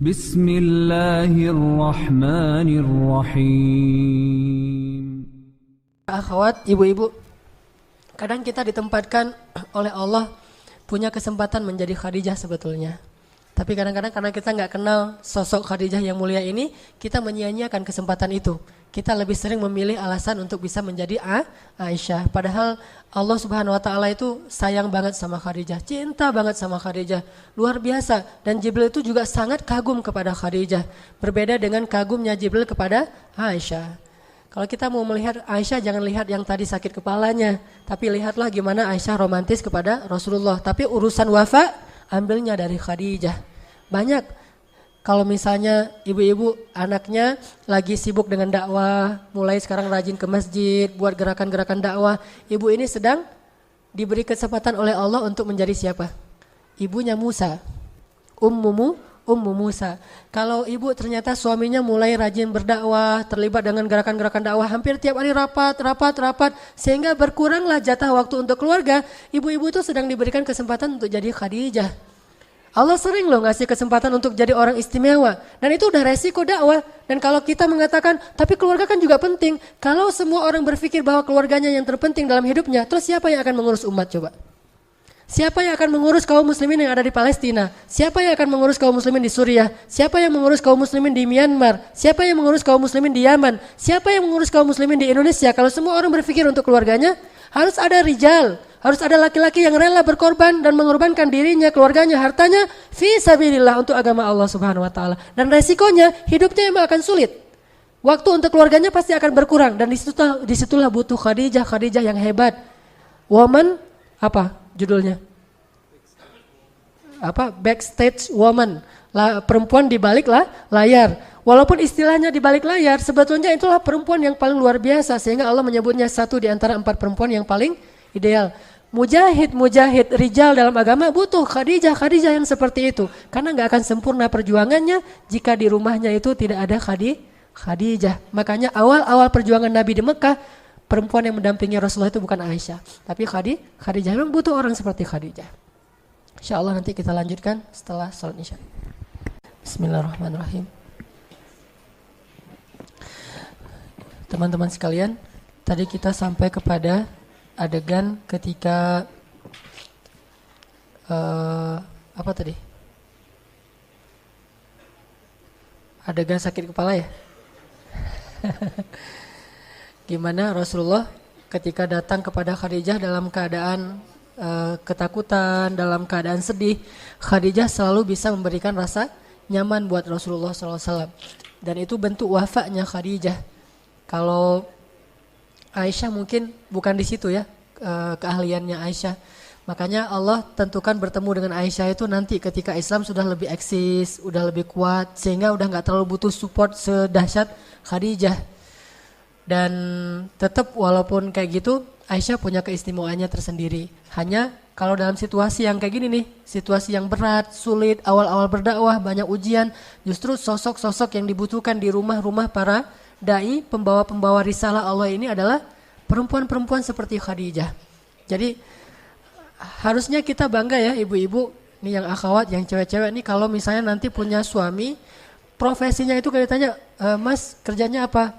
Bismillahirrahmanirrahim. Akhwat, ibu-ibu, kadang kita ditempatkan oleh Allah punya kesempatan menjadi Khadijah sebetulnya. Tapi kadang-kadang karena kita nggak kenal sosok Khadijah yang mulia ini, kita menyia-nyiakan kesempatan itu. Kita lebih sering memilih alasan untuk bisa menjadi Aisyah. Padahal Allah Subhanahu Wa Taala itu sayang banget sama Khadijah, cinta banget sama Khadijah, luar biasa. Dan Jibril itu juga sangat kagum kepada Khadijah. Berbeda dengan kagumnya Jibril kepada Aisyah. Kalau kita mau melihat Aisyah, jangan lihat yang tadi sakit kepalanya, tapi lihatlah gimana Aisyah romantis kepada Rasulullah. Tapi urusan wafa, ambilnya dari Khadijah. Banyak. Kalau misalnya ibu-ibu anaknya lagi sibuk dengan dakwah, mulai sekarang rajin ke masjid, buat gerakan-gerakan dakwah. Ibu ini sedang diberi kesempatan oleh Allah untuk menjadi siapa? Ibunya Musa, Ummu Musa. Kalau ibu ternyata suaminya mulai rajin berdakwah, terlibat dengan gerakan-gerakan dakwah, hampir tiap hari rapat, sehingga berkuranglah jatah waktu untuk keluarga. Ibu-ibu itu sedang diberikan kesempatan untuk jadi Khadijah. Allah sering loh ngasih kesempatan untuk jadi orang istimewa. Dan itu udah resiko dakwah. Dan kalau kita mengatakan, tapi keluarga kan juga penting. Kalau semua orang berpikir bahwa keluarganya yang terpenting dalam hidupnya, terus siapa yang akan mengurus umat coba? Siapa yang akan mengurus kaum muslimin yang ada di Palestina? Siapa yang akan mengurus kaum muslimin di Suriah? Siapa yang mengurus kaum muslimin di Myanmar? Siapa yang mengurus kaum muslimin di Yaman? Siapa yang mengurus kaum muslimin di Indonesia? Kalau semua orang berpikir untuk keluarganya, harus ada rijal. Harus ada laki-laki yang rela berkorban dan mengorbankan dirinya, keluarganya, hartanya fi sabilillah untuk agama Allah Subhanahu Wa Taala. Dan resikonya hidupnya emang akan sulit. Waktu untuk keluarganya pasti akan berkurang. Dan disitulah butuh Khadijah yang hebat. Woman, apa judulnya? Backstage woman. Perempuan di balik layar. Walaupun istilahnya di balik layar, sebetulnya itulah perempuan yang paling luar biasa. Sehingga Allah menyebutnya satu di antara 4 perempuan yang paling ideal. Mujahid rijal dalam agama butuh Khadijah yang seperti itu. Karena gak akan sempurna perjuangannya jika di rumahnya itu tidak ada Khadijah. Makanya awal perjuangan Nabi di Mekah, perempuan yang mendampingi Rasulullah itu bukan Aisyah, tapi Khadijah. Memang butuh orang seperti Khadijah. InsyaAllah nanti kita lanjutkan setelah salat Isya. Bismillahirrahmanirrahim. Teman-teman sekalian, tadi kita sampai kepada adegan ketika apa tadi? Adegan sakit kepala ya? Gimana Rasulullah ketika datang kepada Khadijah dalam keadaan ketakutan, dalam keadaan sedih, Khadijah selalu bisa memberikan rasa nyaman buat Rasulullah SAW. Dan itu bentuk wafanya Khadijah. Kalau Aisyah mungkin bukan di situ ya keahliannya Aisyah. Makanya Allah tentukan bertemu dengan Aisyah itu nanti ketika Islam sudah lebih eksis, udah lebih kuat, sehingga udah nggak terlalu butuh support sedahsyat Khadijah. Dan tetap walaupun kayak gitu, Aisyah punya keistimewaannya tersendiri. Hanya kalau dalam situasi yang kayak gini nih, situasi yang berat, sulit, awal-awal berdakwah, banyak ujian, justru sosok-sosok yang dibutuhkan di rumah-rumah para dai, pembawa-pembawa risalah Allah ini adalah perempuan-perempuan seperti Khadijah. Jadi harusnya kita bangga ya ibu-ibu, nih yang akhwat, yang cewek-cewek nih, kalau misalnya nanti punya suami, profesinya itu kayak ditanya, Mas kerjanya apa?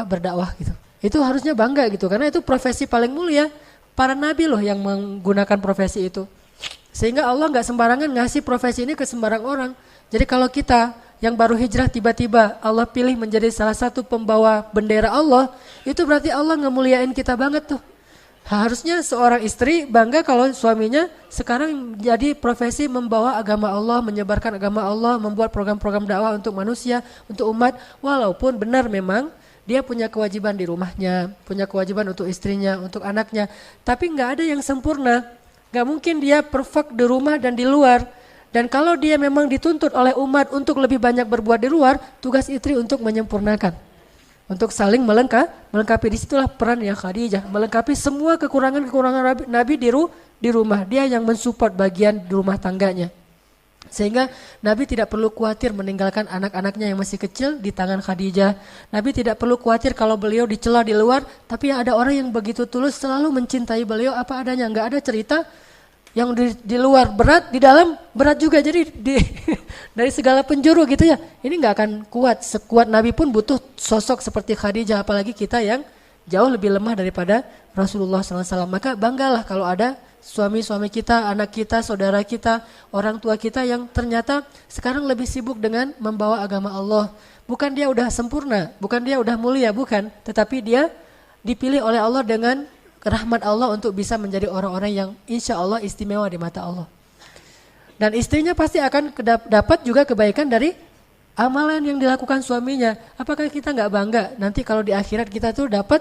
Berdakwah gitu. Itu harusnya bangga gitu, karena itu profesi paling mulia. Para nabi loh yang menggunakan profesi itu. Sehingga Allah gak sembarangan ngasih profesi ini ke sembarang orang. Jadi kalau kita yang baru hijrah tiba-tiba Allah pilih menjadi salah satu pembawa bendera Allah, itu berarti Allah ngemuliain kita banget tuh. Harusnya seorang istri bangga kalau suaminya sekarang jadi profesi membawa agama Allah, menyebarkan agama Allah, membuat program-program dakwah untuk manusia, untuk umat. Walaupun benar memang dia punya kewajiban di rumahnya, punya kewajiban untuk istrinya, untuk anaknya. Tapi gak ada yang sempurna. Gak mungkin dia perfect di rumah dan di luar. Dan kalau dia memang dituntut oleh umat untuk lebih banyak berbuat di luar, tugas istri untuk menyempurnakan. Untuk saling melengkapi. Disitulah peran yang Khadijah, melengkapi semua kekurangan-kekurangan Nabi di rumah. Dia yang mensupport bagian di rumah tangganya. Sehingga Nabi tidak perlu khawatir meninggalkan anak-anaknya yang masih kecil di tangan Khadijah. Nabi tidak perlu khawatir kalau beliau dicela di luar, tapi ada orang yang begitu tulus selalu mencintai beliau apa adanya. Enggak ada cerita Yang di luar berat, di dalam berat juga. Jadi dari segala penjuru gitu ya. Ini nggak akan kuat. Sekuat Nabi pun butuh sosok seperti Khadijah. Apalagi kita yang jauh lebih lemah daripada Rasulullah SAW. Maka banggalah kalau ada suami-suami kita, anak kita, saudara kita, orang tua kita yang ternyata sekarang lebih sibuk dengan membawa agama Allah. Bukan dia udah sempurna, bukan dia udah mulia, bukan. Tetapi dia dipilih oleh Allah dengan rahmat Allah untuk bisa menjadi orang-orang yang insya Allah istimewa di mata Allah. Dan istrinya pasti akan dapat juga kebaikan dari amalan yang dilakukan suaminya. Apakah kita nggak bangga nanti kalau di akhirat kita tuh dapat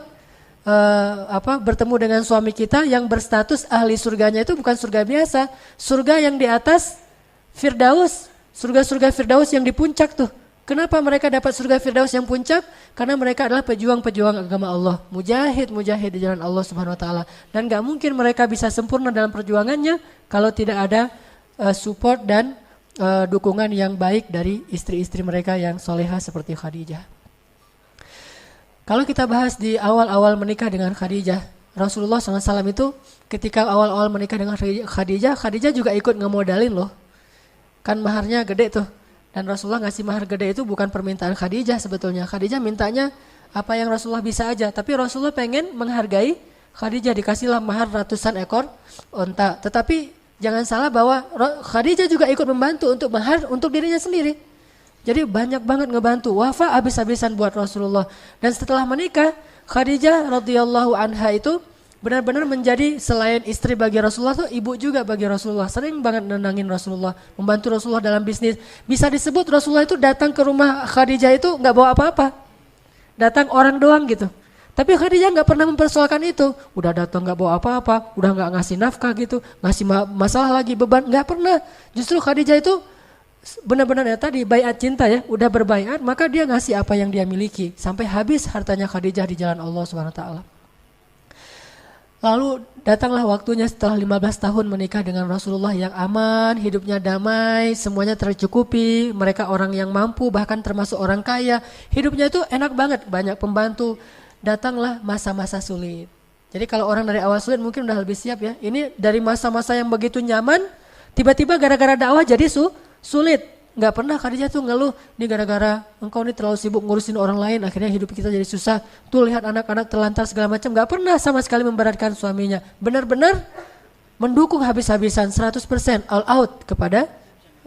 bertemu dengan suami kita yang berstatus ahli surganya itu bukan surga biasa, surga yang di atas Firdaus, surga-surga Firdaus yang di puncak tuh. Kenapa mereka dapat surga Firdaus yang puncak? Karena mereka adalah pejuang-pejuang agama Allah, mujahid-mujahid di jalan Allah Subhanahu wa taala. Dan gak mungkin mereka bisa sempurna dalam perjuangannya kalau tidak ada support dan dukungan yang baik dari istri-istri mereka yang solehah seperti Khadijah. Kalau kita bahas di awal-awal menikah dengan Khadijah, Rasulullah SAW itu ketika awal-awal menikah dengan Khadijah, Khadijah juga ikut ngemodalin loh. Kan maharnya gede tuh. Dan Rasulullah ngasih mahar gede itu bukan permintaan Khadijah sebetulnya. Khadijah mintanya apa yang Rasulullah bisa aja. Tapi Rasulullah pengen menghargai Khadijah, dikasihlah mahar ratusan ekor onta. Tetapi jangan salah bahwa Khadijah juga ikut membantu untuk mahar untuk dirinya sendiri. Jadi banyak banget ngebantu. Wafa habis-habisan buat Rasulullah. Dan setelah menikah, Khadijah radhiyallahu anha itu benar-benar menjadi selain istri bagi Rasulullah tuh ibu juga bagi Rasulullah. Sering banget nenangin Rasulullah, membantu Rasulullah dalam bisnis. Bisa disebut Rasulullah itu datang ke rumah Khadijah itu nggak bawa apa-apa, datang orang doang gitu. Tapi Khadijah nggak pernah mempersoalkan itu. Udah datang nggak bawa apa-apa, udah nggak ngasih nafkah gitu, ngasih masalah lagi beban, nggak pernah. Justru Khadijah itu benar-benar ya tadi baiat cinta ya, udah berbaiat maka dia ngasih apa yang dia miliki sampai habis hartanya Khadijah di jalan Allah Subhanahu wa taala. Lalu datanglah waktunya setelah 15 tahun menikah dengan Rasulullah yang aman, hidupnya damai, semuanya tercukupi, mereka orang yang mampu bahkan termasuk orang kaya, hidupnya itu enak banget, banyak pembantu. Datanglah masa-masa sulit. Jadi kalau orang dari awal sulit mungkin udah lebih siap ya. Ini dari masa-masa yang begitu nyaman, tiba-tiba gara-gara dakwah jadi sulit. Nggak pernah Khadijah tuh ngeluh, nih gara-gara engkau nih terlalu sibuk ngurusin orang lain, akhirnya hidup kita jadi susah. Tuh lihat anak-anak terlantar segala macam, nggak pernah sama sekali memberatkan suaminya. Benar-benar mendukung habis-habisan 100% all out kepada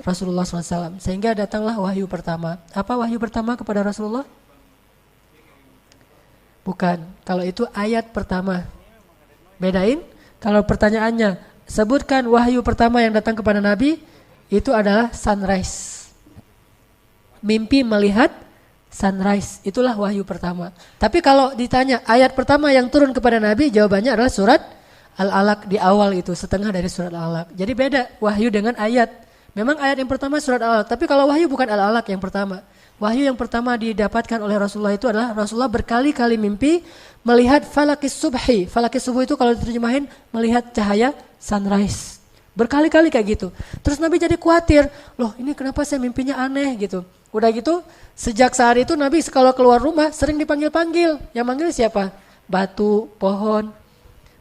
Rasulullah SAW. Sehingga datanglah wahyu pertama. Apa wahyu pertama kepada Rasulullah? Bukan, kalau itu ayat pertama. Bedain, kalau pertanyaannya, sebutkan wahyu pertama yang datang kepada Nabi, itu adalah sunrise. Mimpi melihat sunrise, itulah wahyu pertama. Tapi kalau ditanya ayat pertama yang turun kepada Nabi, jawabannya adalah surat Al-Alaq di awal itu, setengah dari surat Al-Alaq. Jadi beda wahyu dengan ayat. Memang ayat yang pertama surat Al-Alaq, tapi kalau wahyu bukan Al-Alaq yang pertama. Wahyu yang pertama didapatkan oleh Rasulullah itu adalah Rasulullah berkali-kali mimpi melihat falakis subhi. Falakis subuh itu kalau diterjemahin melihat cahaya sunrise. Berkali-kali kayak gitu. Terus Nabi jadi khawatir, loh ini kenapa saya mimpinya aneh gitu. Udah gitu, sejak saat itu Nabi kalau keluar rumah sering dipanggil-panggil. Yang manggil siapa? Batu, pohon.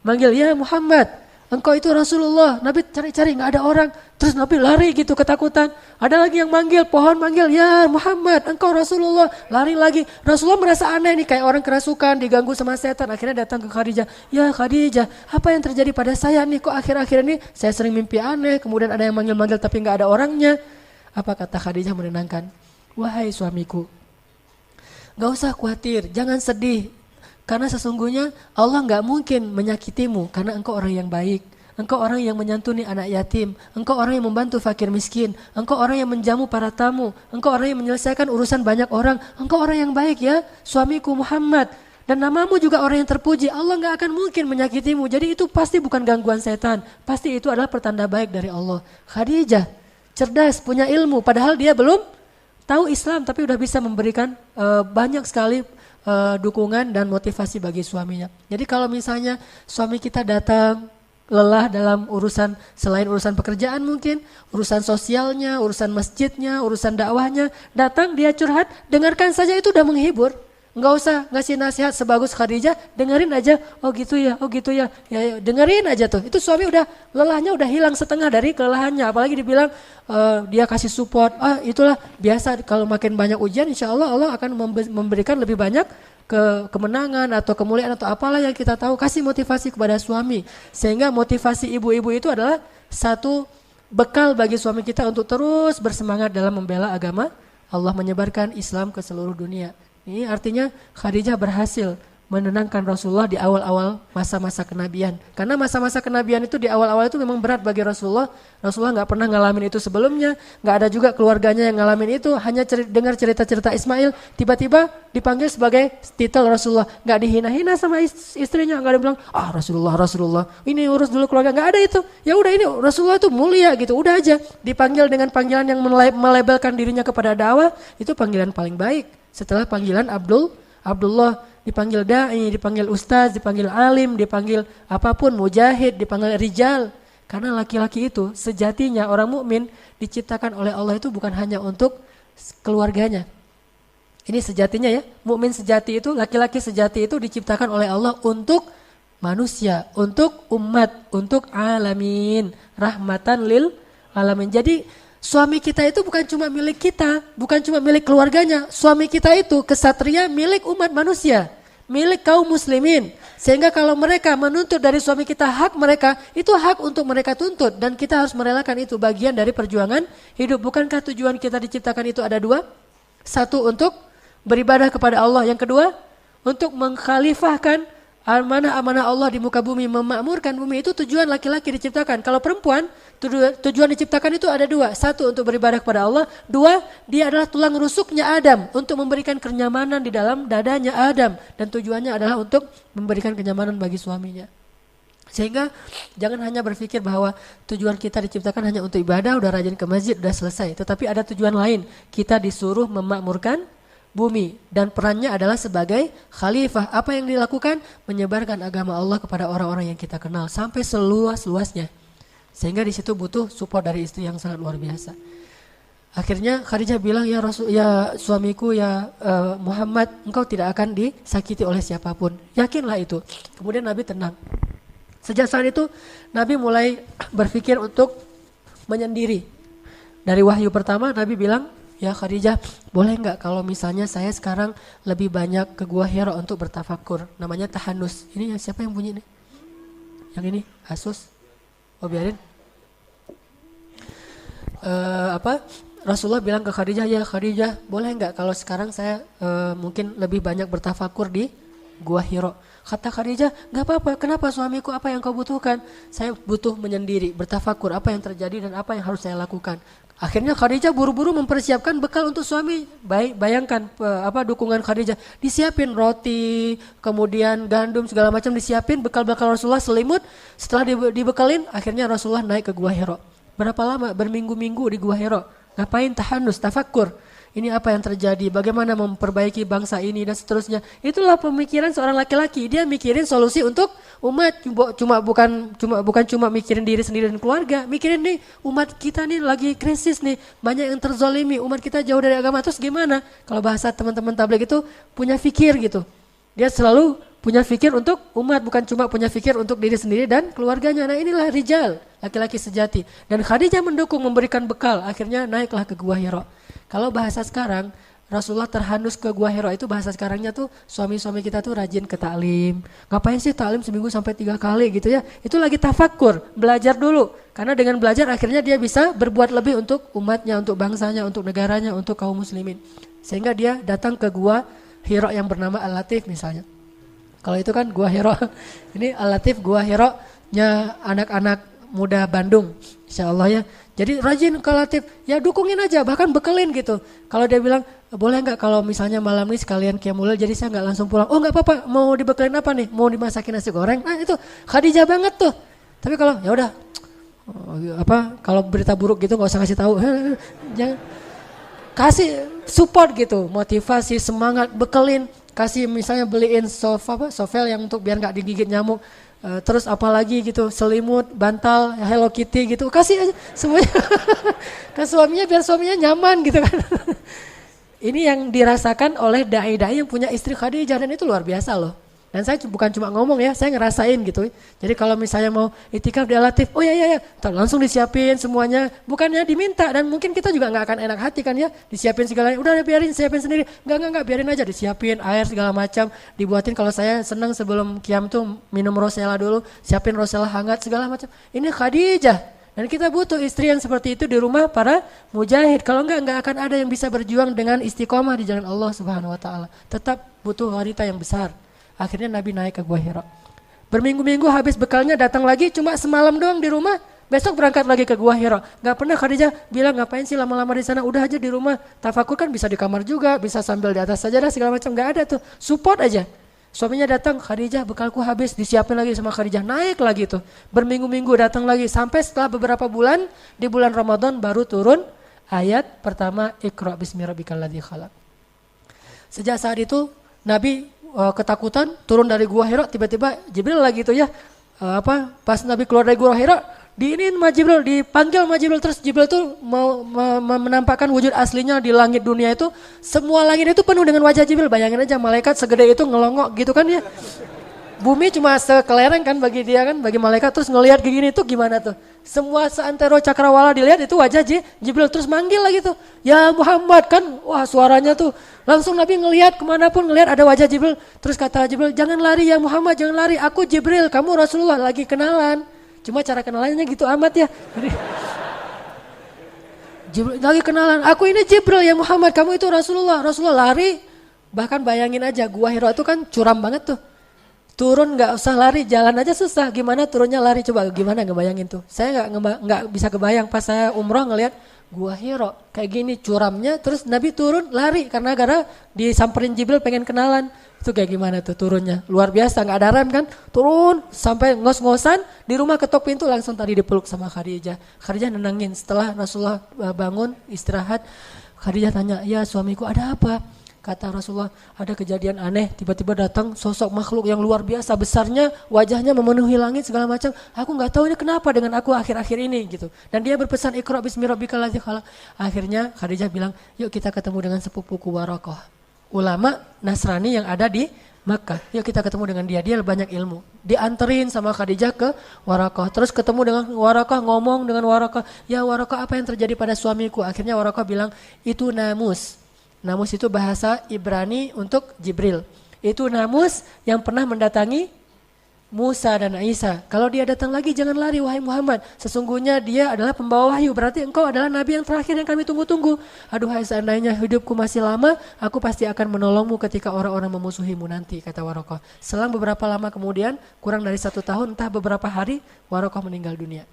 Manggil, ya Muhammad, engkau itu Rasulullah. Nabi cari-cari gak ada orang. Terus Nabi lari gitu ketakutan. Ada lagi yang manggil, pohon manggil, ya Muhammad, engkau Rasulullah. Lari lagi. Rasulullah merasa aneh nih, kayak orang kerasukan, diganggu sama setan. Akhirnya datang ke Khadijah. Ya Khadijah, apa yang terjadi pada saya nih? Kok akhir-akhir ini saya sering mimpi aneh. Kemudian ada yang manggil-manggil tapi gak ada orangnya. Apa kata Khadijah menenangkan? Wahai suamiku, gak usah khawatir, jangan sedih. Karena sesungguhnya Allah gak mungkin menyakitimu. Karena engkau orang yang baik. Engkau orang yang menyantuni anak yatim. Engkau orang yang membantu fakir miskin. Engkau orang yang menjamu para tamu. Engkau orang yang menyelesaikan urusan banyak orang. Engkau orang yang baik ya, suamiku Muhammad. Dan namamu juga orang yang terpuji. Allah gak akan mungkin menyakitimu. Jadi itu pasti bukan gangguan setan. Pasti itu adalah pertanda baik dari Allah. Khadijah cerdas, punya ilmu. Padahal dia belum tahu Islam, tapi udah bisa memberikan banyak sekali dukungan dan motivasi bagi suaminya. Jadi kalau misalnya suami kita datang lelah dalam urusan selain urusan pekerjaan mungkin, urusan sosialnya, urusan masjidnya, urusan dakwahnya, datang dia curhat, dengarkan saja itu udah menghibur. Nggak usah ngasih nasihat sebagus Khadijah, dengerin aja. Oh gitu ya, oh gitu ya. Ya, dengerin aja tuh. Itu suami udah lelahnya udah hilang setengah dari kelelahannya. Apalagi dibilang dia kasih support. Itulah biasa kalau makin banyak ujian, insya Allah Allah akan memberikan lebih banyak kemenangan atau kemuliaan atau apalah yang kita tahu. Kasih motivasi kepada suami. Sehingga motivasi ibu-ibu itu adalah satu bekal bagi suami kita untuk terus bersemangat dalam membela agama Allah, menyebarkan Islam ke seluruh dunia. Ini artinya Khadijah berhasil menenangkan Rasulullah di awal-awal masa-masa kenabian. Karena masa-masa kenabian itu di awal-awal itu memang berat bagi Rasulullah. Rasulullah nggak pernah ngalamin itu sebelumnya, nggak ada juga keluarganya yang ngalamin itu. Hanya dengar cerita-cerita Ismail, tiba-tiba dipanggil sebagai titel Rasulullah. Nggak dihina-hina sama istrinya, nggak ada bilang, Rasulullah, ini urus dulu keluarga. Nggak ada itu. Ya udah, ini Rasulullah itu mulia gitu. Udah aja dipanggil dengan panggilan yang melabelkan dirinya kepada dakwah, itu panggilan paling baik. Setelah panggilan Abdullah, dipanggil da'i, dipanggil ustaz, dipanggil alim, dipanggil apapun, mujahid, dipanggil rijal. Karena laki-laki itu sejatinya orang mukmin diciptakan oleh Allah itu bukan hanya untuk keluarganya. Ini sejatinya ya, mukmin sejati itu, laki-laki sejati itu diciptakan oleh Allah untuk manusia, untuk umat, untuk alamin, rahmatan lil alamin. Jadi suami kita itu bukan cuma milik kita, bukan cuma milik keluarganya. Suami kita itu kesatria milik umat manusia, milik kaum muslimin. Sehingga kalau mereka menuntut dari suami kita hak mereka, itu hak untuk mereka tuntut. Dan kita harus merelakan itu, bagian dari perjuangan hidup. Bukankah tujuan kita diciptakan itu ada dua? Satu, untuk beribadah kepada Allah. Yang kedua, untuk mengkhalifahkan amanah-amanah Allah di muka bumi, memakmurkan bumi. Itu tujuan laki-laki diciptakan. Kalau perempuan, tujuan diciptakan itu ada dua. Satu, untuk beribadah kepada Allah. Dua, dia adalah tulang rusuknya Adam, untuk memberikan kenyamanan di dalam dadanya Adam. Dan tujuannya adalah untuk memberikan kenyamanan bagi suaminya. Sehingga jangan hanya berpikir bahwa tujuan kita diciptakan hanya untuk ibadah, udah rajin ke masjid, udah selesai. Tetapi ada tujuan lain. Kita disuruh memakmurkan bumi, dan perannya adalah sebagai khalifah. Apa yang dilakukan? Menyebarkan agama Allah kepada orang-orang yang kita kenal sampai seluas-luasnya. Sehingga di situ butuh support dari istri yang sangat luar biasa. Akhirnya Khadijah bilang, ya Rasul, ya suamiku, ya Muhammad, engkau tidak akan disakiti oleh siapapun. Yakinlah itu. Kemudian Nabi tenang. Sejak saat itu Nabi mulai berpikir untuk menyendiri. Dari wahyu pertama Nabi bilang, ya Khadijah, boleh nggak kalau misalnya saya sekarang lebih banyak ke Gua Hira untuk bertafakur. Namanya tahanus. Ini siapa yang bunyi nih? Yang ini? Asus? Oh biarin. Rasulullah bilang ke Khadijah, ya Khadijah, boleh nggak kalau sekarang saya mungkin lebih banyak bertafakur di Gua Hira. Kata Khadijah, nggak apa-apa. Kenapa suamiku? Apa yang kau butuhkan? Saya butuh menyendiri, bertafakur apa yang terjadi dan apa yang harus saya lakukan. Akhirnya Khadijah buru-buru mempersiapkan bekal untuk suami. Bayangkan dukungan Khadijah. Disiapin roti, kemudian gandum, segala macam disiapin, bekal-bekal Rasulullah, selimut. Setelah dibekalin, akhirnya Rasulullah naik ke Gua Hira. Berapa lama? Berminggu-minggu di Gua Hira. Ngapain? Tahanus, tafakkur. Ini apa yang terjadi, bagaimana memperbaiki bangsa ini dan seterusnya. Itulah pemikiran seorang laki-laki. Dia mikirin solusi untuk umat, bukan cuma mikirin diri sendiri dan keluarga. Mikirin nih, umat kita nih lagi krisis nih, banyak yang terzolimi, umat kita jauh dari agama, terus gimana? Kalau bahasa teman-teman tabligh itu punya fikir gitu. Dia selalu punya fikir untuk umat, bukan cuma punya fikir untuk diri sendiri dan keluarganya. Nah inilah rijal, laki-laki sejati. Dan Khadijah mendukung, memberikan bekal, akhirnya naiklah ke Gua Hira. Kalau bahasa sekarang, Rasulullah terhanus ke Gua Hira, itu bahasa sekarangnya tuh suami-suami kita tuh rajin ke taklim. Ngapain sih taklim seminggu sampai 3 kali gitu ya? Itu lagi tafakur, belajar dulu. Karena dengan belajar akhirnya dia bisa berbuat lebih untuk umatnya, untuk bangsanya, untuk negaranya, untuk kaum muslimin. Sehingga dia datang ke Gua Hira yang bernama Al-Latif misalnya. Kalau itu kan Gua Hira. Ini Al-Latif Gua Hira-nya anak-anak muda Bandung, insya Allah ya. Jadi rajin ke Latif, ya dukungin aja, bahkan bekelin gitu. Kalau dia bilang, boleh nggak kalau misalnya malam ini sekalian qiyamul lail, jadi saya nggak langsung pulang. Oh nggak apa-apa, mau dibekelin apa nih? Mau dimasakin nasi goreng? Nah itu Khadijah banget tuh. Tapi kalau ya udah, kalau berita buruk gitu nggak usah kasih tahu. Jangan, kasih support gitu, motivasi, semangat, bekelin. Kasih misalnya beliin sovel yang untuk biar nggak digigit nyamuk. Terus apalagi gitu, selimut, bantal, Hello Kitty gitu, kasih aja semuanya. Kan suaminya biar suaminya nyaman gitu kan. Ini yang dirasakan oleh dai-dai yang punya istri Khadijah dan itu luar biasa loh. Dan saya bukan cuma ngomong ya, saya ngerasain gitu. Jadi kalau misalnya mau itikaf di Al-Latif, oh ya, langsung disiapin semuanya. Bukannya diminta dan mungkin kita juga nggak akan enak hati kan ya, disiapin segalanya. Udah biarin, siapin sendiri. Enggak, biarin aja disiapin air segala macam, dibuatin. Kalau saya senang sebelum qiyam tuh minum rosella dulu, siapin rosella hangat segala macam. Ini Khadijah. Dan kita butuh istri yang seperti itu di rumah para mujahid. Kalau enggak akan ada yang bisa berjuang dengan istiqomah di jalan Allah Subhanahu wa taala. Tetap butuh wanita yang besar. Akhirnya Nabi naik ke Gua Hira. Berminggu-minggu habis bekalnya datang lagi cuma semalam doang di rumah. Besok berangkat lagi ke Gua Hira. Gak pernah Khadijah bilang ngapain sih lama-lama di sana. Udah aja di rumah. Tafakur kan bisa di kamar juga. Bisa sambil di atas sajadah segala macam. Gak ada tuh. Support aja. Suaminya datang, Khadijah bekalku habis. Disiapin lagi sama Khadijah. Naik lagi tuh. Berminggu-minggu datang lagi. Sampai setelah beberapa bulan. Di bulan Ramadan baru turun ayat pertama. Iqra bismi rabbikal ladzi khalaq. Sejak saat itu Nabi ketakutan turun dari Gua Hira, tiba-tiba Jibril lagi tuh ya, pas Nabi keluar dari Gua Hira, diinin sama Jibril, dipanggil sama Jibril, terus Jibril tuh mau menampakkan wujud aslinya di langit dunia itu, semua langit itu penuh dengan wajah Jibril. Bayangin aja malaikat segede itu ngelongok gitu kan ya. Bumi cuma sekelereng kan bagi dia kan, bagi malaikat, terus ngelihat kayak gini tuh gimana tuh. Semua seantero cakrawala dilihat itu wajah Jibril, terus manggil lagi tuh. Ya Muhammad kan, wah suaranya tuh. Langsung Nabi ngelihat kemanapun ngelihat ada wajah Jibril. Terus kata Jibril, jangan lari ya Muhammad, jangan lari. Aku Jibril, kamu Rasulullah, lagi kenalan. Cuma cara kenalannya gitu amat ya. Jibril lagi kenalan, aku ini Jibril ya Muhammad, kamu itu Rasulullah. Rasulullah lari, bahkan bayangin aja Gua Hira itu kan curam banget tuh. Turun nggak usah lari, jalan aja susah. Gimana turunnya lari, coba gimana ngebayangin tuh. Saya nggak bisa kebayang pas saya umroh ngelihat Gua Hira kayak gini curamnya, terus Nabi turun lari karena gara disamperin Jibril pengen kenalan. Itu kayak gimana tuh turunnya, luar biasa, nggak ada rem kan, turun sampai ngos-ngosan di rumah, ketok pintu langsung tadi dipeluk sama Khadijah. Khadijah nenangin. Setelah Rasulullah bangun istirahat, Khadijah tanya, ya suamiku ada apa? Kata Rasulullah, ada kejadian aneh, tiba-tiba datang sosok makhluk yang luar biasa besarnya, wajahnya memenuhi langit segala macam. Aku nggak tahu ini kenapa dengan aku akhir-akhir ini gitu. Dan dia berpesan Iqra bismi rabbikal ladzi khalaq. Akhirnya Khadijah bilang, yuk kita ketemu dengan sepupuku Waraqah, ulama Nasrani yang ada di Makkah. Yuk kita ketemu dengan dia banyak ilmu. Dianterin sama Khadijah ke Waraqah. Terus ketemu dengan Waraqah, ngomong dengan Waraqah, ya Waraqah apa yang terjadi pada suamiku? Akhirnya Waraqah bilang, itu namus. Namus itu bahasa Ibrani untuk Jibril. Itu namus yang pernah mendatangi Musa dan Isa. Kalau dia datang lagi jangan lari wahai Muhammad. Sesungguhnya dia adalah pembawa wahyu. Berarti engkau adalah nabi yang terakhir yang kami tunggu-tunggu. Aduhai seandainya hidupku masih lama, aku pasti akan menolongmu ketika orang-orang memusuhimu nanti, kata Waraqah. Selang beberapa lama kemudian, kurang dari 1 tahun, entah beberapa hari, Waraqah meninggal dunia.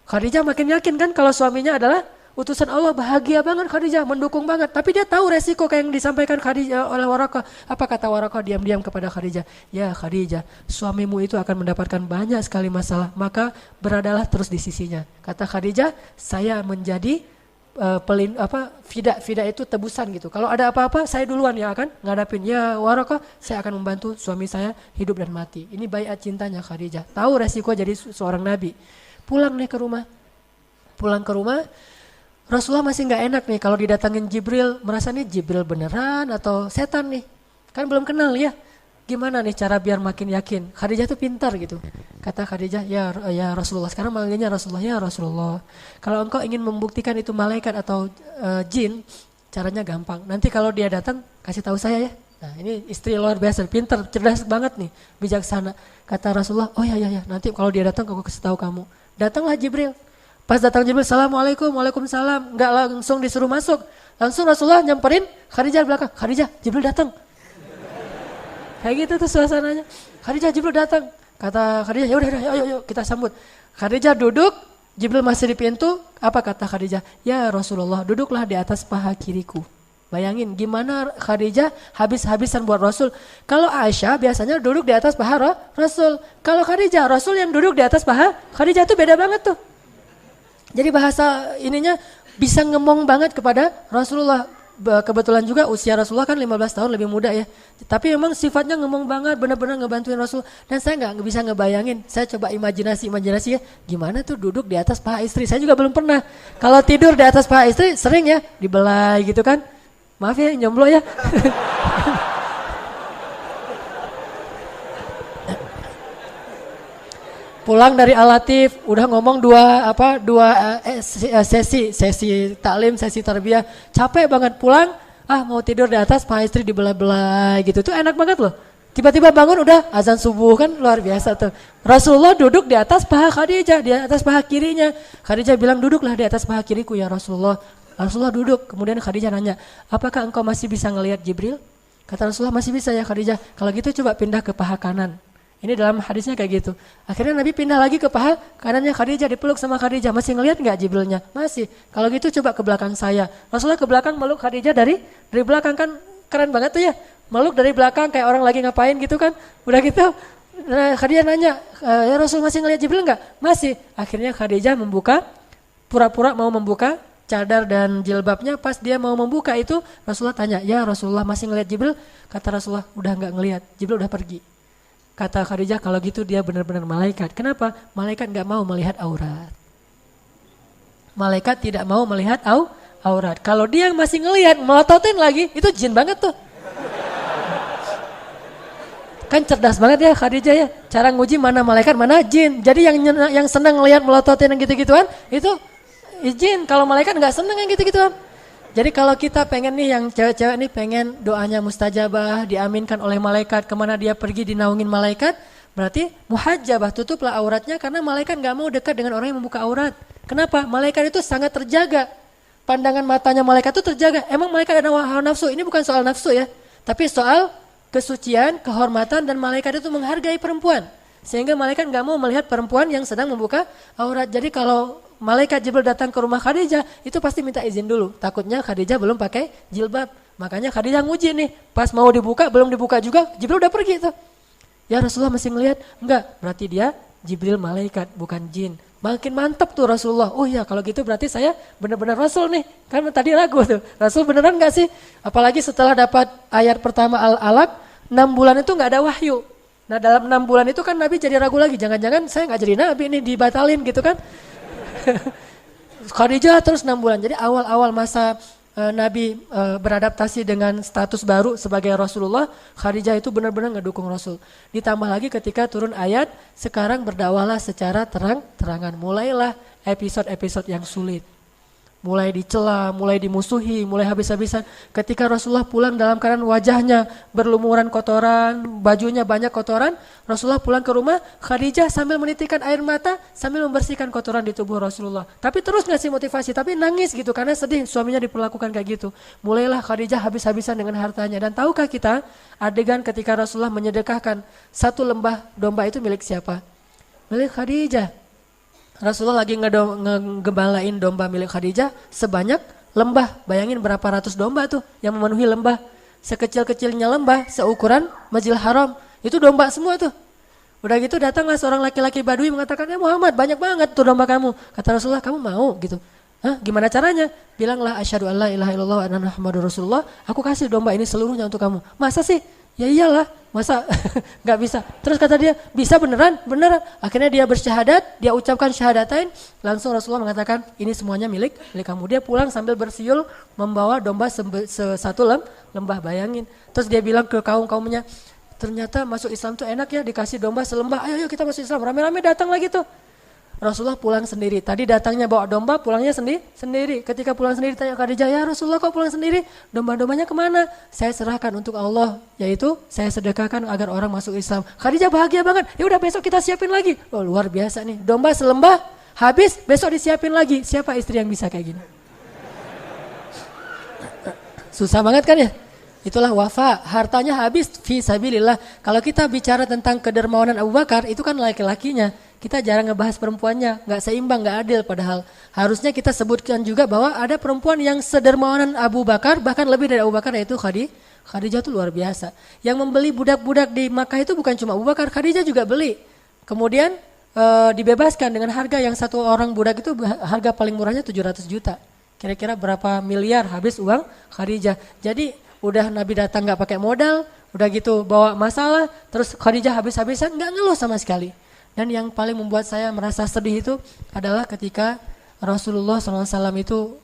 Khadijah makin yakin kan kalau suaminya adalah utusan Allah, bahagia banget Khadijah, mendukung banget. Tapi dia tahu resiko kayak yang disampaikan Khadijah oleh Waraqah. Apa kata Waraqah diam-diam kepada Khadijah? Ya Khadijah, suamimu itu akan mendapatkan banyak sekali masalah, maka beradalah terus di sisinya. Kata Khadijah, saya menjadi fida itu tebusan gitu. Kalau ada apa-apa, saya duluan yang akan ngadapin. Ya Waraqah, saya akan membantu suami saya hidup dan mati. Ini baiat cintanya Khadijah. Tahu resiko jadi seorang nabi. Pulang ke rumah, Rasulullah masih nggak enak nih kalau didatangin Jibril, merasa nih Jibril beneran atau setan nih, kan belum kenal ya. Gimana nih cara biar makin yakin? Khadijah tuh pintar gitu. Kata Khadijah, ya Rasulullah. Sekarang manggilnya Rasulullah, ya Rasulullah. Kalau engkau ingin membuktikan itu malaikat atau jin, caranya gampang. Nanti kalau dia datang, kasih tahu saya ya. Nah ini istri luar biasa, pintar, cerdas banget nih, bijaksana. Kata Rasulullah, oh ya, nanti kalau dia datang aku kasih tahu kamu. Datanglah Jibril. Pas datang Jibril, Assalamualaikum, waalaikumsalam. Enggak langsung disuruh masuk. Langsung Rasulullah nyamperin Khadijah di belakang. Khadijah, Jibril datang. Kayak gitu tuh suasananya. Khadijah, Jibril datang. Kata Khadijah, yaudah, ayo kita sambut. Khadijah duduk, Jibril masih di pintu. Apa kata Khadijah? Ya Rasulullah, duduklah di atas paha kiriku. Bayangin gimana Khadijah habis-habisan buat Rasul. Kalau Aisyah biasanya duduk di atas paha Rasul. Kalau Khadijah, Rasul yang duduk di atas paha Khadijah tuh beda banget tuh. Jadi bahasa ininya bisa ngemong banget kepada Rasulullah. Kebetulan juga usia Rasulullah kan 15 tahun lebih muda ya. Tapi memang sifatnya ngemong banget, benar-benar ngebantuin Rasul. Dan saya nggak bisa ngebayangin, saya coba imajinasi ya. Gimana tuh duduk di atas paha istri, saya juga belum pernah. Kalau tidur di atas paha istri sering ya, dibelai gitu kan. Maaf ya yang jomblo ya. Pulang dari Al-Latif, udah ngomong dua sesi taklim, sesi tarbiyah, capek banget pulang, mau tidur di atas, paha istri dibelah-belah gitu, tuh enak banget loh. Tiba-tiba bangun udah azan subuh kan luar biasa tuh. Rasulullah duduk di atas paha Khadijah, di atas paha kirinya. Khadijah bilang duduklah di atas paha kiriku ya Rasulullah. Rasulullah duduk, kemudian Khadijah nanya, apakah engkau masih bisa ngelihat Jibril? Kata Rasulullah masih bisa ya Khadijah, kalau gitu coba pindah ke paha kanan. Ini dalam hadisnya kayak gitu. Akhirnya Nabi pindah lagi ke paha kanannya Khadijah, dipeluk sama Khadijah. Masih ngelihat nggak Jibrilnya? Masih. Kalau gitu coba ke belakang saya. Rasulullah ke belakang meluk Khadijah dari belakang, kan keren banget tuh ya. Meluk dari belakang kayak orang lagi ngapain gitu kan. Udah gitu Khadijah nanya, ya Rasul masih ngelihat Jibril nggak? Masih. Akhirnya Khadijah pura-pura mau membuka cadar dan jilbabnya. Pas dia mau membuka itu Rasulullah tanya, ya Rasulullah masih ngelihat Jibril? Kata Rasulullah udah nggak ngelihat, Jibril udah pergi. Kata Khadijah kalau gitu dia benar-benar malaikat. Kenapa? Malaikat gak mau melihat aurat. Malaikat tidak mau melihat aurat. Kalau dia masih ngelihat, melototin lagi, itu jin banget tuh. Kan cerdas banget ya Khadijah ya. Cara nguji mana malaikat, mana jin. Jadi yang senang ngelihat melototin yang gitu-gituan, itu jin. Kalau malaikat gak senang yang gitu-gituan. Jadi kalau kita pengen nih, yang cewek-cewek nih pengen doanya mustajabah, diaminkan oleh malaikat, kemana dia pergi dinaungin malaikat, berarti muhajjabah, tutuplah auratnya karena malaikat gak mau dekat dengan orang yang membuka aurat. Kenapa? Malaikat itu sangat terjaga. Pandangan matanya malaikat itu terjaga. Emang malaikat ada hawa nafsu? Ini bukan soal nafsu ya, tapi soal kesucian, kehormatan, dan malaikat itu menghargai perempuan. Sehingga malaikat gak mau melihat perempuan yang sedang membuka aurat. Jadi kalau malaikat Jibril datang ke rumah Khadijah, itu pasti minta izin dulu. Takutnya Khadijah belum pakai jilbab. Makanya Khadijah nguji nih. Pas mau dibuka, belum dibuka juga, Jibril udah pergi tuh. Ya Rasulullah masih ngelihat? Enggak, berarti dia Jibril malaikat, bukan jin. Makin mantap tuh Rasulullah. Oh ya kalau gitu berarti saya benar-benar Rasul nih. Kan tadi ragu tuh, Rasul beneran gak sih? Apalagi setelah dapat ayat pertama Al-Alaq, 6 bulan itu gak ada wahyu. Nah dalam 6 bulan itu kan Nabi jadi ragu lagi. Jangan-jangan saya gak jadi Nabi nih, dibatalin gitu kan. Khadijah terus 6 bulan. Jadi awal-awal masa Nabi beradaptasi dengan status baru sebagai Rasulullah, Khadijah itu benar-benar ngedukung Rasul. Ditambah lagi ketika turun ayat, sekarang berdakwahlah secara terang-terangan. Mulailah episode-episode yang sulit. Mulai dicela, mulai dimusuhi, mulai habis-habisan. Ketika Rasulullah pulang dalam keadaan wajahnya berlumuran kotoran, bajunya banyak kotoran, Rasulullah pulang ke rumah, Khadijah sambil menitikkan air mata, sambil membersihkan kotoran di tubuh Rasulullah. Tapi terus ngasih motivasi, tapi nangis gitu karena sedih suaminya diperlakukan kayak gitu. Mulailah Khadijah habis-habisan dengan hartanya. Dan tahukah kita adegan ketika Rasulullah menyedekahkan 1 lembah domba itu milik siapa? Milik Khadijah. Rasulullah lagi ngegembalain domba milik Khadijah sebanyak lembah. Bayangin berapa ratus domba tuh yang memenuhi lembah. Sekecil-kecilnya lembah, seukuran Masjidil Haram. Itu domba semua tuh. Udah gitu datanglah seorang laki-laki Badui mengatakan, ya Muhammad banyak banget tuh domba kamu. Kata Rasulullah, kamu mau gitu? Hah, gimana caranya? Bilanglah asyhadu an la ilaha illallah wa anna Muhammadur Rasulullah. Aku kasih domba ini seluruhnya untuk kamu. Masa sih? Ya iyalah, masa gak bisa. Terus kata dia, bisa beneran? Beneran. Akhirnya dia bersyahadat, dia ucapkan syahadatain. Langsung Rasulullah mengatakan, ini semuanya milik kamu. Dia pulang sambil bersiul membawa domba satu lembah, bayangin. Terus dia bilang ke kaum-kaumnya, ternyata masuk Islam tuh enak ya, dikasih domba selembah. Ayo kita masuk Islam, rame-rame datang lagi tuh. Rasulullah pulang sendiri. Tadi datangnya bawa domba, pulangnya sendiri. Ketika pulang sendiri tanya Khadijah, ya Rasulullah kok pulang sendiri? Domba-dombanya kemana? Saya serahkan untuk Allah, yaitu saya sedekahkan agar orang masuk Islam. Khadijah bahagia banget. Ya udah besok kita siapin lagi. Oh luar biasa nih. Domba selembah habis, besok disiapin lagi. Siapa istri yang bisa kayak gini? Susah banget kan ya? Itulah wafa, hartanya habis fi sabilillah. Kalau kita bicara tentang kedermawanan Abu Bakar, itu kan laki-lakinya. Kita jarang ngebahas perempuannya, gak seimbang, gak adil. Padahal harusnya kita sebutkan juga bahwa ada perempuan yang sedermawanan Abu Bakar, bahkan lebih dari Abu Bakar, yaitu Khadijah itu luar biasa. Yang membeli budak-budak di Makkah itu bukan cuma Abu Bakar, Khadijah juga beli. Kemudian dibebaskan dengan harga yang satu orang budak itu harga paling murahnya 700 juta. Kira-kira berapa miliar habis uang Khadijah. Jadi udah Nabi datang gak pakai modal, udah gitu bawa masalah, terus Khadijah habis-habisan gak ngeluh sama sekali. Dan yang paling membuat saya merasa sedih itu adalah ketika Rasulullah SAW itu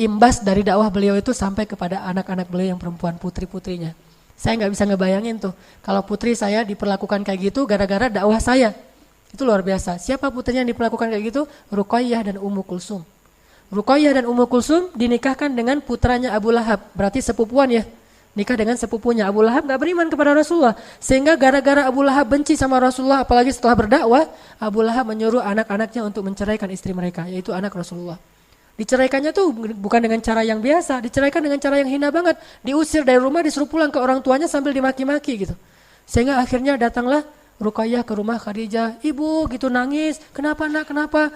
imbas dari dakwah beliau itu sampai kepada anak-anak beliau yang perempuan, putri-putrinya. Saya nggak bisa ngebayangin tuh, kalau putri saya diperlakukan kayak gitu gara-gara dakwah saya. Itu luar biasa. Siapa putrinya yang diperlakukan kayak gitu? Ruqayyah dan Ummu Kulsum. Ruqayyah dan Ummu Kulsum dinikahkan dengan putranya Abu Lahab, berarti sepupuan ya. Nikah dengan sepupunya. Abu Lahab gak beriman kepada Rasulullah. Sehingga gara-gara Abu Lahab benci sama Rasulullah, apalagi setelah berdakwah, Abu Lahab menyuruh anak-anaknya untuk menceraikan istri mereka, yaitu anak Rasulullah. Diceraikannya tuh bukan dengan cara yang biasa, diceraikan dengan cara yang hina banget. Diusir dari rumah, disuruh pulang ke orang tuanya sambil dimaki-maki gitu. Sehingga akhirnya datanglah Ruqayyah ke rumah Khadijah. Ibu gitu nangis, kenapa nak, kenapa?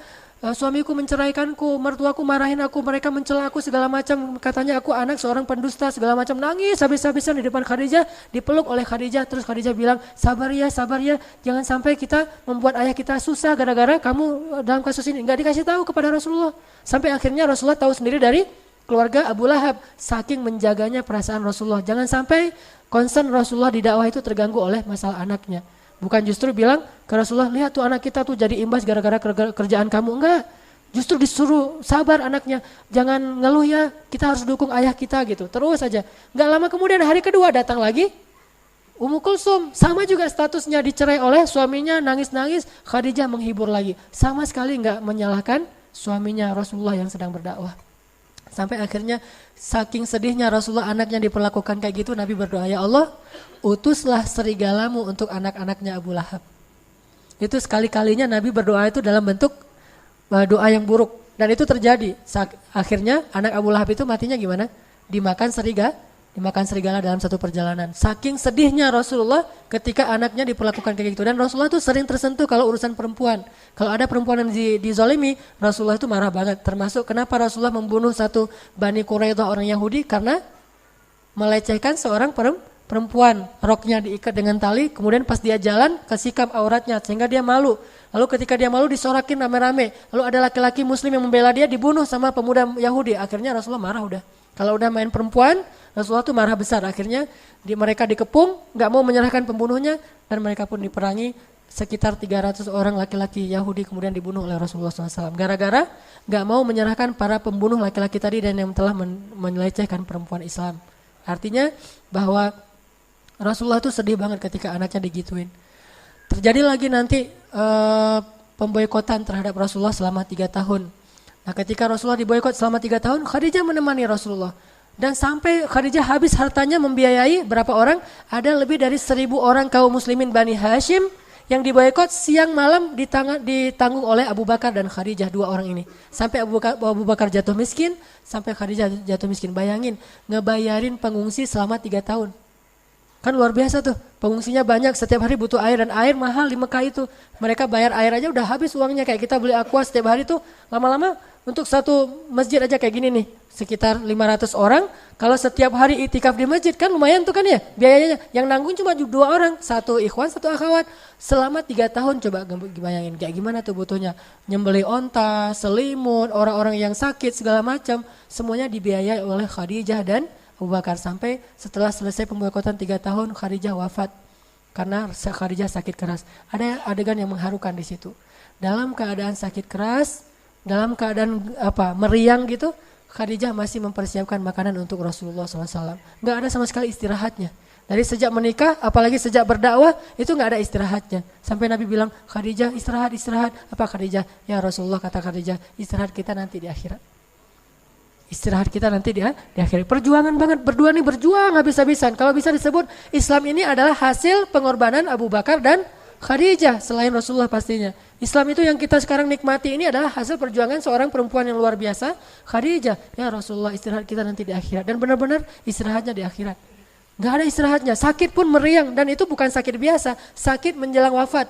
Suamiku menceraikanku, mertuaku marahin aku, mereka mencela aku segala macam, katanya aku anak seorang pendusta segala macam, nangis habis-habisan di depan Khadijah, dipeluk oleh Khadijah. Terus Khadijah bilang, sabar ya, jangan sampai kita membuat ayah kita susah gara-gara kamu dalam kasus ini. Nggak dikasih tahu kepada Rasulullah. Sampai akhirnya Rasulullah tahu sendiri dari keluarga Abu Lahab, saking menjaganya perasaan Rasulullah. Jangan sampai concern Rasulullah di dakwah itu terganggu oleh masalah anaknya. Bukan justru bilang ke Rasulullah, lihat tuh anak kita tuh jadi imbas gara-gara kerjaan kamu. Enggak, justru disuruh sabar anaknya, jangan ngeluh ya, kita harus dukung ayah kita gitu. Terus aja. Enggak lama kemudian hari kedua datang lagi Ummu Kulsum, sama juga statusnya, dicerai oleh suaminya, nangis-nangis. Khadijah menghibur lagi, sama sekali enggak menyalahkan suaminya Rasulullah yang sedang berdakwah. Sampai akhirnya saking sedihnya Rasulullah anaknya diperlakukan kayak gitu, Nabi berdoa, ya Allah, utuslah serigalamu untuk anak-anaknya Abu Lahab. Itu sekali-kalinya Nabi berdoa itu dalam bentuk doa yang buruk. Dan itu terjadi. Akhirnya anak Abu Lahab itu matinya gimana? Dimakan serigala dalam satu perjalanan. Saking sedihnya Rasulullah ketika anaknya diperlakukan kayak gitu. Dan Rasulullah tuh sering tersentuh kalau urusan perempuan. Kalau ada perempuan yang dizolimi, Rasulullah itu marah banget. Termasuk kenapa Rasulullah membunuh satu Bani Quraidah orang Yahudi, karena melecehkan seorang perempuan. Roknya diikat dengan tali, kemudian pas dia jalan kesikap auratnya sehingga dia malu. Lalu ketika dia malu disorakin rame-rame. Lalu ada laki-laki muslim yang membela dia, dibunuh sama pemuda Yahudi. Akhirnya Rasulullah marah udah. Kalau udah main perempuan, Rasulullah tuh marah besar. Akhirnya mereka dikepung, gak mau menyerahkan pembunuhnya, dan mereka pun diperangi. Sekitar 300 orang laki-laki Yahudi kemudian dibunuh oleh Rasulullah SAW. Gara-gara gak mau menyerahkan para pembunuh laki-laki tadi dan yang telah melecehkan perempuan Islam. Artinya bahwa Rasulullah tuh sedih banget ketika anaknya digituin. Terjadi lagi nanti pemboikotan terhadap Rasulullah selama 3 tahun. Nah ketika Rasulullah diboikot selama 3 tahun, Khadijah menemani Rasulullah. Dan sampai Khadijah habis hartanya membiayai berapa orang? Ada lebih dari 1.000 orang kaum muslimin Bani Hashim yang diboikot, siang malam ditanggung oleh Abu Bakar dan Khadijah, 2 orang ini. Sampai Abu Bakar jatuh miskin, sampai Khadijah jatuh miskin. Bayangin, ngebayarin pengungsi selama 3 tahun. Kan luar biasa tuh, pengungsinya banyak, setiap hari butuh air, dan air mahal di Mekah itu. Mereka bayar air aja udah habis uangnya, kayak kita beli aqua setiap hari tuh, lama-lama untuk satu masjid aja kayak gini nih, sekitar 500 orang, kalau setiap hari itikaf di masjid kan lumayan tuh kan ya, biayanya. Yang nanggung cuma 2 orang, 1 ikhwan, 1 akhwat. Selama 3 tahun coba bayangin, kayak gimana tuh butuhnya. Nyembeli onta, selimut, orang-orang yang sakit, segala macam, semuanya dibiayai oleh Khadijah dan Abu Bakar. Sampai setelah selesai pemboikotan 3 tahun, Khadijah wafat karena Khadijah sakit keras. Ada adegan yang mengharukan di situ. Dalam keadaan sakit keras, dalam keadaan meriang gitu, Khadijah masih mempersiapkan makanan untuk Rasulullah SAW. Nggak ada sama sekali istirahatnya. Dari sejak menikah, apalagi sejak berdakwah, itu nggak ada istirahatnya. Sampai Nabi bilang, Khadijah istirahat. Apa Khadijah? Ya Rasulullah, kata Khadijah, istirahat kita nanti di akhirat. Istirahat kita nanti di akhirat. Perjuangan banget, berdua nih berjuang habis-habisan. Kalau bisa disebut Islam ini adalah hasil pengorbanan Abu Bakar dan Khadijah selain Rasulullah pastinya. Islam itu yang kita sekarang nikmati ini adalah hasil perjuangan seorang perempuan yang luar biasa, Khadijah. Ya Rasulullah, istirahat kita nanti di akhirat. Dan benar-benar istirahatnya di akhirat. Gak ada istirahatnya, sakit pun meriang. Dan itu bukan sakit biasa, sakit menjelang wafat.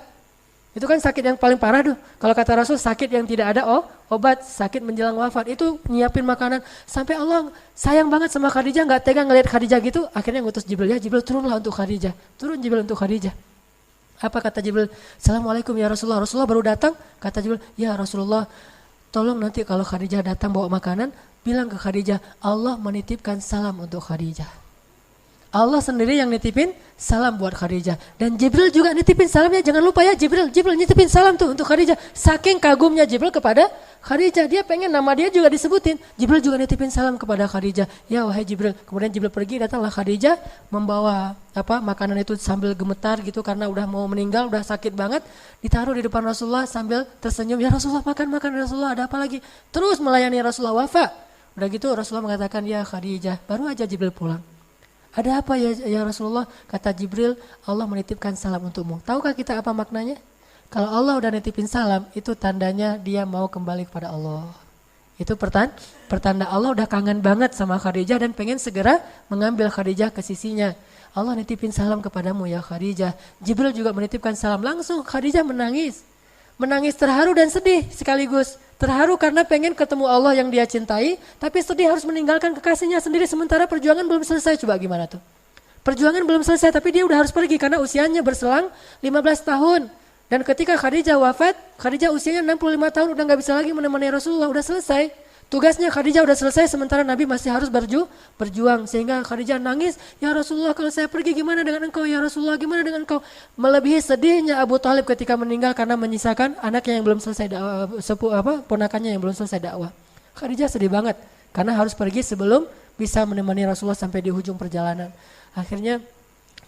Itu kan sakit yang paling parah tuh. Kalau kata Rasul, sakit yang tidak ada obat, sakit menjelang wafat. Itu nyiapin makanan. Sampai Allah sayang banget sama Khadijah, gak tega ngelihat Khadijah gitu. Akhirnya ngutus Jibril, ya Jibril turunlah untuk Khadijah. Turun Jibril untuk Khadijah. Apa kata Jibril? Assalamualaikum ya Rasulullah. Rasulullah baru datang. Kata Jibril, ya Rasulullah, tolong nanti kalau Khadijah datang bawa makanan, bilang ke Khadijah, Allah menitipkan salam untuk Khadijah. Allah sendiri yang nitipin salam buat Khadijah. Dan Jibril juga nitipin salamnya. Jangan lupa ya, Jibril nitipin salam tuh untuk Khadijah. Saking kagumnya Jibril kepada Khadijah, dia pengen nama dia juga disebutin. Jibril juga nitipin salam kepada Khadijah. Ya wahai Jibril. Kemudian Jibril pergi, datanglah Khadijah membawa makanan itu sambil gemetar gitu karena udah mau meninggal, udah sakit banget. Ditaruh di depan Rasulullah sambil tersenyum. Ya Rasulullah, makan Rasulullah, ada apa lagi? Terus melayani Rasulullah wafat. Udah gitu Rasulullah mengatakan, ya Khadijah, baru aja Jibril pulang. Ada apa ya Rasulullah? Kata Jibril, Allah menitipkan salam untukmu. Tahukah kita apa maknanya? Kalau Allah udah nitipin salam, itu tandanya dia mau kembali kepada Allah. Itu pertanda Allah udah kangen banget sama Khadijah dan pengen segera mengambil Khadijah ke sisinya. Allah nitipin salam kepadamu ya Khadijah. Jibril juga menitipkan salam. Langsung Khadijah menangis. Menangis terharu dan sedih sekaligus. Terharu karena pengen ketemu Allah yang dia cintai, tapi sedih harus meninggalkan kekasihnya sendiri sementara perjuangan belum selesai. Coba gimana tuh? Perjuangan belum selesai tapi dia udah harus pergi karena usianya berselang 15 tahun. Dan ketika Khadijah wafat, Khadijah usianya 65 tahun udah gak bisa lagi menemani Rasulullah, udah selesai. Tugasnya Khadijah udah selesai sementara Nabi masih harus berjuang. Sehingga Khadijah nangis, ya Rasulullah kalau saya pergi gimana dengan engkau? Ya Rasulullah gimana dengan engkau? Melebihi sedihnya Abu Thalib ketika meninggal karena menyisakan anaknya yang belum selesai dakwah, ponakannya yang belum selesai dakwah. Khadijah sedih banget karena harus pergi sebelum bisa menemani Rasulullah sampai di ujung perjalanan. Akhirnya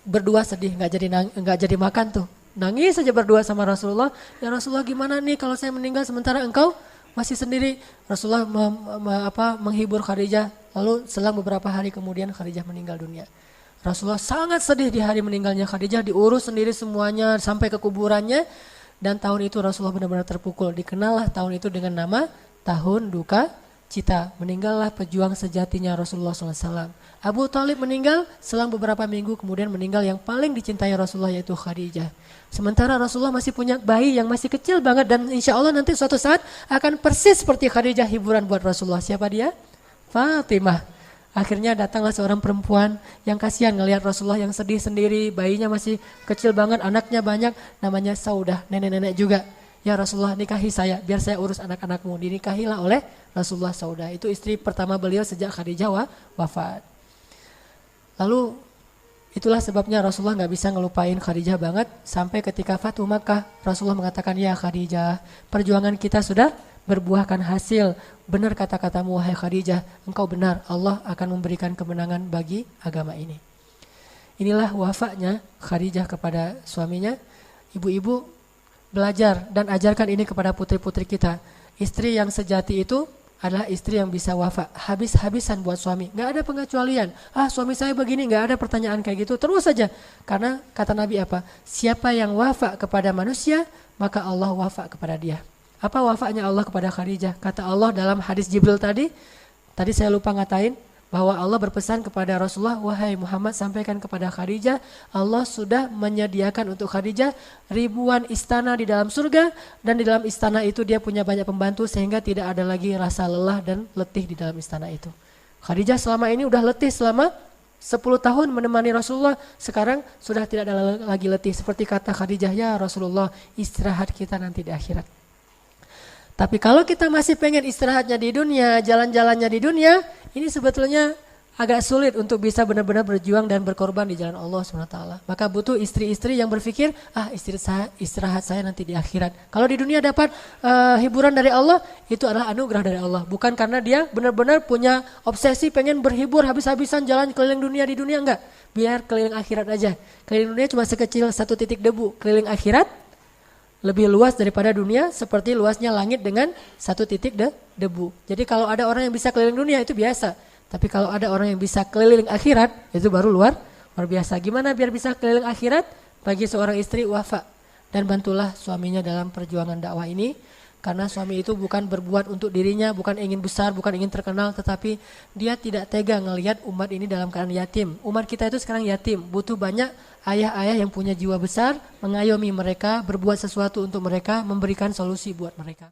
berdua sedih, nggak jadi makan tuh. Nangis saja berdua sama Rasulullah. Ya Rasulullah gimana nih kalau saya meninggal sementara engkau masih sendiri? Rasulullah menghibur Khadijah. Lalu selang beberapa hari kemudian Khadijah meninggal dunia. Rasulullah sangat sedih di hari meninggalnya Khadijah. Diurus sendiri semuanya sampai ke kuburannya. Dan tahun itu Rasulullah benar-benar terpukul. Dikenallah tahun itu dengan nama Tahun Duka Cita. Meninggallah pejuang sejatinya Rasulullah SAW. Abu Thalib meninggal selang beberapa minggu kemudian meninggal yang paling dicintai Rasulullah yaitu Khadijah. Sementara Rasulullah masih punya bayi yang masih kecil banget dan insya Allah nanti suatu saat akan persis seperti Khadijah hiburan buat Rasulullah. Siapa dia? Fatimah. Akhirnya datanglah seorang perempuan yang kasihan ngelihat Rasulullah yang sedih sendiri, bayinya masih kecil banget, anaknya banyak, namanya Saudah, nenek-nenek juga. Ya Rasulullah nikahi saya, biar saya urus anak-anakmu. Dinikahilah oleh Rasulullah Saudah. Itu istri pertama beliau sejak Khadijah wafat. Lalu itulah sebabnya Rasulullah gak bisa ngelupain Khadijah banget. Sampai ketika Fatu Makkah, Rasulullah mengatakan, ya Khadijah, perjuangan kita sudah berbuahkan hasil. Benar kata-katamu wahai Khadijah, engkau benar, Allah akan memberikan kemenangan bagi agama ini. Inilah wafatnya Khadijah kepada suaminya. Ibu-ibu belajar dan ajarkan ini kepada putri-putri kita. Istri yang sejati itu adalah istri yang bisa wafat habis-habisan buat suami. Gak ada pengecualian. Suami saya begini, gak ada pertanyaan kayak gitu. Terus saja. Karena kata Nabi apa? Siapa yang wafat kepada manusia, maka Allah wafat kepada dia. Apa wafatnya Allah kepada Khadijah? Kata Allah dalam hadis Jibril tadi saya lupa ngatain, bahwa Allah berpesan kepada Rasulullah, wahai Muhammad sampaikan kepada Khadijah, Allah sudah menyediakan untuk Khadijah ribuan istana di dalam surga, dan di dalam istana itu dia punya banyak pembantu sehingga tidak ada lagi rasa lelah dan letih di dalam istana itu. Khadijah selama ini udah letih selama 10 tahun menemani Rasulullah, sekarang sudah tidak ada lagi letih. Seperti kata Khadijah, ya Rasulullah istirahat kita nanti di akhirat. Tapi kalau kita masih pengen istirahatnya di dunia, jalan-jalannya di dunia, ini sebetulnya agak sulit untuk bisa benar-benar berjuang dan berkorban di jalan Allah SWT. Maka butuh istri-istri yang berpikir, istirahat saya nanti di akhirat. Kalau di dunia dapat hiburan dari Allah, itu adalah anugerah dari Allah. Bukan karena dia benar-benar punya obsesi pengen berhibur habis-habisan jalan keliling dunia di dunia, enggak. Biar keliling akhirat aja. Keliling dunia cuma sekecil 1 titik debu. Keliling akhirat lebih luas daripada dunia seperti luasnya langit dengan 1 titik debu. Jadi kalau ada orang yang bisa keliling dunia itu biasa. Tapi kalau ada orang yang bisa keliling akhirat itu baru luar biasa. Gimana biar bisa keliling akhirat? Bagi seorang istri wafat dan bantulah suaminya dalam perjuangan dakwah ini. Karena suami itu bukan berbuat untuk dirinya, bukan ingin besar, bukan ingin terkenal, tetapi dia tidak tega ngelihat umat ini dalam keadaan yatim. Umat kita itu sekarang yatim, butuh banyak ayah-ayah yang punya jiwa besar, mengayomi mereka, berbuat sesuatu untuk mereka, memberikan solusi buat mereka.